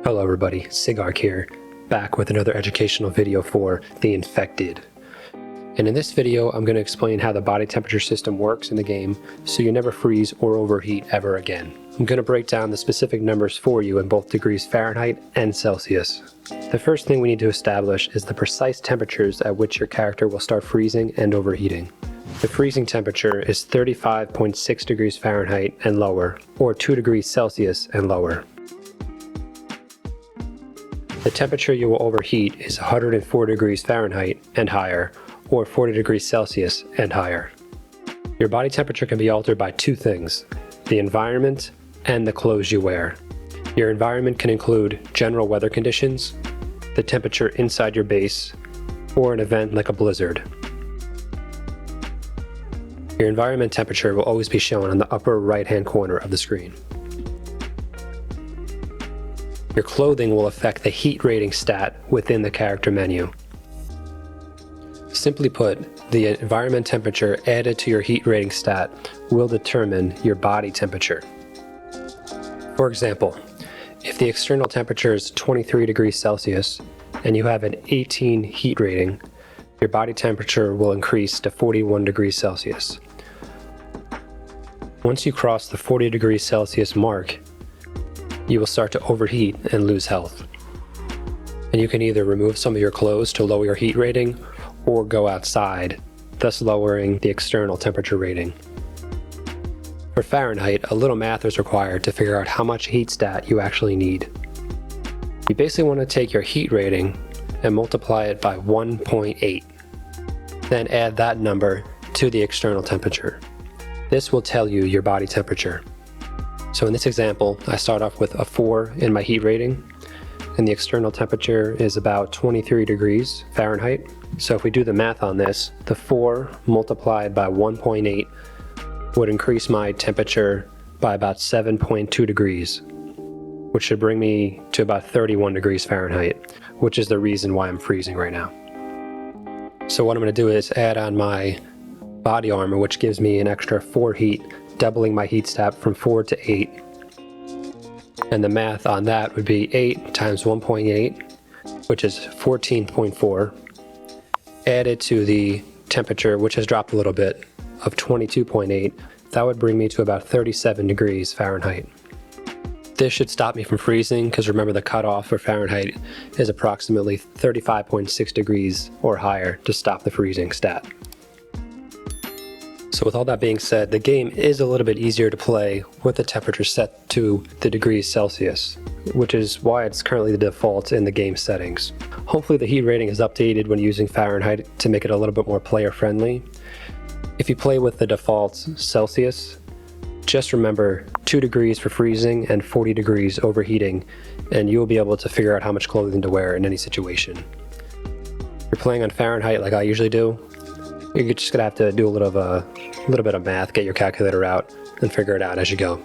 Hello everybody, Sigark here, back with another educational video for the infected. And in this video, I'm going to explain how the body temperature system works in the game so you never freeze or overheat ever again. I'm going to break down the specific numbers for you in both degrees Fahrenheit and Celsius. The first thing we need to establish is the precise temperatures at which your character will start freezing and overheating. The freezing temperature is 35.6 degrees Fahrenheit and lower, or 2 degrees Celsius and lower. The temperature you will overheat is 104 degrees Fahrenheit and higher, or 40 degrees Celsius and higher. Your body temperature can be altered by two things: the environment and the clothes you wear. Your environment can include general weather conditions, the temperature inside your base, or an event like a blizzard. Your environment temperature will always be shown on the upper right-hand corner of the screen. Your clothing will affect the heat rating stat within the character menu. Simply put, the environment temperature added to your heat rating stat will determine your body temperature. For example, if the external temperature is 23 degrees Celsius and you have an 18 heat rating, your body temperature will increase to 41 degrees Celsius. Once you cross the 40 degrees Celsius mark, you will start to overheat and lose health. And you can either remove some of your clothes to lower your heat rating or go outside, thus lowering the external temperature rating. For Fahrenheit, a little math is required to figure out how much heat stat you actually need. You basically want to take your heat rating and multiply it by 1.8. Then add that number to the external temperature. This will tell you your body temperature. So in this example, I start off with a 4 in my heat rating, and the external temperature is about 23 degrees Fahrenheit. So if we do the math on this, the 4 multiplied by 1.8 would increase my temperature by about 7.2 degrees, which should bring me to about 31 degrees Fahrenheit, which is the reason why I'm freezing right now. So what I'm going to do is add on my body armor, which gives me an extra 4 heat, doubling my heat stat from 4 to 8. And the math on that would be 8 times 1.8, which is 14.4, added to the temperature, which has dropped a little bit, of 22.8. That would bring me to about 37 degrees Fahrenheit. This should stop me from freezing, because remember, the cutoff for Fahrenheit is approximately 35.6 degrees or higher to stop the freezing stat. So with all that being said, the game is a little bit easier to play with the temperature set to the degrees Celsius, which is why it's currently the default in the game settings. Hopefully the heat rating is updated when using Fahrenheit to make it a little bit more player friendly. If you play with the default Celsius, just remember 2 degrees for freezing and 40 degrees overheating, and you'll be able to figure out how much clothing to wear in any situation. If you're playing on Fahrenheit like I usually do, you're just gonna have to do a little bit of math, get your calculator out, and figure it out as you go.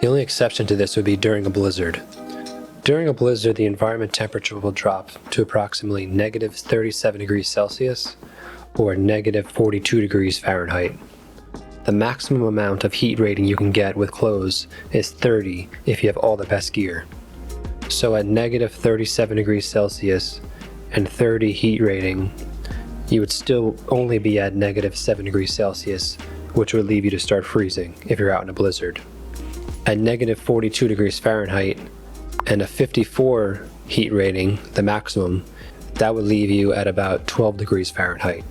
The only exception to this would be during a blizzard. During a blizzard, the environment temperature will drop to approximately negative 37 degrees Celsius or negative 42 degrees Fahrenheit. The maximum amount of heat rating you can get with clothes is 30 if you have all the best gear. So at negative 37 degrees Celsius and 30 heat rating, you would still only be at negative 7 degrees Celsius, which would leave you to start freezing if you're out in a blizzard. At negative 42 degrees Fahrenheit and a 54 heat rating, the maximum, that would leave you at about 12 degrees Fahrenheit.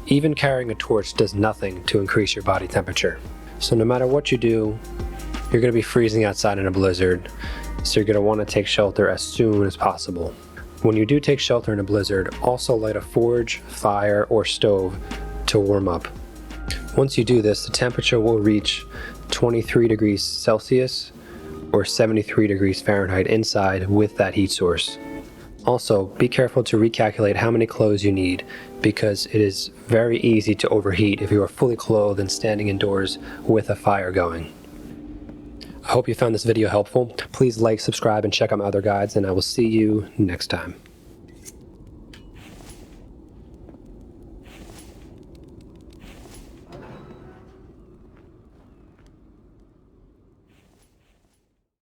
Even carrying a torch does nothing to increase your body temperature. So no matter what you do, you're going to be freezing outside in a blizzard, so you're going to want to take shelter as soon as possible. When you do take shelter in a blizzard, also light a forge, fire, or stove to warm up. Once you do this, the temperature will reach 23 degrees Celsius or 73 degrees Fahrenheit inside with that heat source. Also, be careful to recalculate how many clothes you need, because it is very easy to overheat if you are fully clothed and standing indoors with a fire going. I hope you found this video helpful. Please like, subscribe, and check out my other guides, and I will see you next time.